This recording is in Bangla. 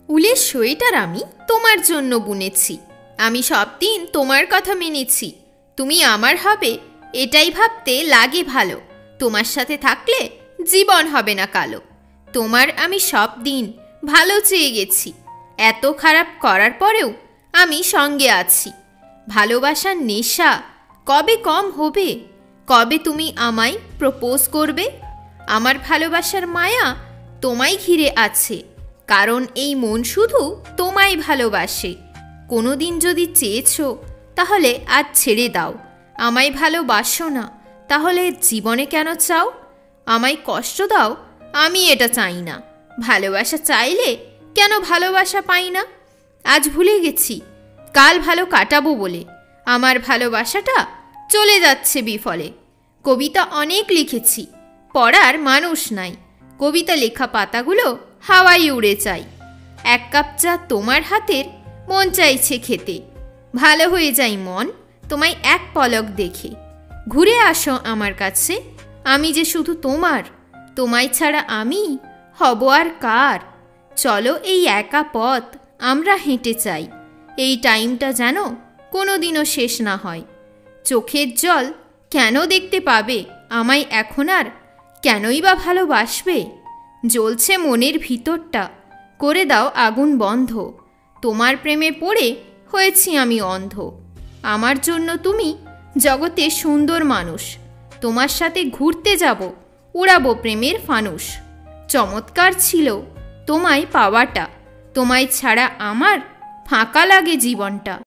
উলের সোয়েটার আমি তোমার জন্য বুনেছি। আমি সব দিন তোমার কথা মেনেছি। তুমি আমার হবে এটাই ভাবতে লাগে ভালো। তোমার সাথে থাকলে জীবন হবে না কালো। তোমার আমি সব দিন ভালো চেয়ে গেছি। এত খারাপ করার পরেও আমি সঙ্গে আছি। ভালোবাসার নেশা কবে কম হবে? কবে তুমি আমায় প্রপোজ করবে? আমার ভালোবাসার মায়া তোমায় ঘিরে আছে, কারণ এই মন শুধু তোমায় ভালোবাসে। কোনো দিন যদি চেয়েছো তাহলে আজ ছেড়ে দাও। আমায় ভালোবাসো না তাহলে জীবনে কেন চাও? আমায় কষ্ট দাও, আমি এটা চাই না। ভালোবাসা চাইলে কেন ভালোবাসা পাই না? আজ ভুলে গেছি কাল ভালো কাটাবো বলে। আমার ভালোবাসাটা চলে যাচ্ছে বিফলে। কবিতা অনেক লিখেছি, পড়ার মানুষ নাই। কবিতা লেখা পাতাগুলো হাওয়ায় উড়ে যায়। এক কাপ চা তোমার হাতের মন চাইছে খেতে। ভালো হয়ে যাই মন তোমায় এক পলক দেখে। ঘুরে আসো আমার কাছে, আমি যে শুধু তোমার। তোমায় ছাড়া আমি হব আর কার? চলো এই একা পথ আমরা হেঁটে চাই। এই টাইমটা যেন কোনো দিনও শেষ না হয়। চোখের জল কেন দেখতে পাবে আমায় এখন আর? কেনই বা ভালোবাসবে? জ্বলছে মনের ভিতরটা, করে দাও আগুন বন্ধ। তোমার প্রেমে পড়ে হয়েছি আমি অন্ধ। আমার জন্য তুমি জগতে সুন্দর মানুষ। তোমার সাথে ঘুরতে যাব, উড়াবো প্রেমের ফানুস। চমৎকার ছিল তোমায় পাওয়াটা। তোমায় ছাড়া আমার ফাঁকা লাগে জীবনটা।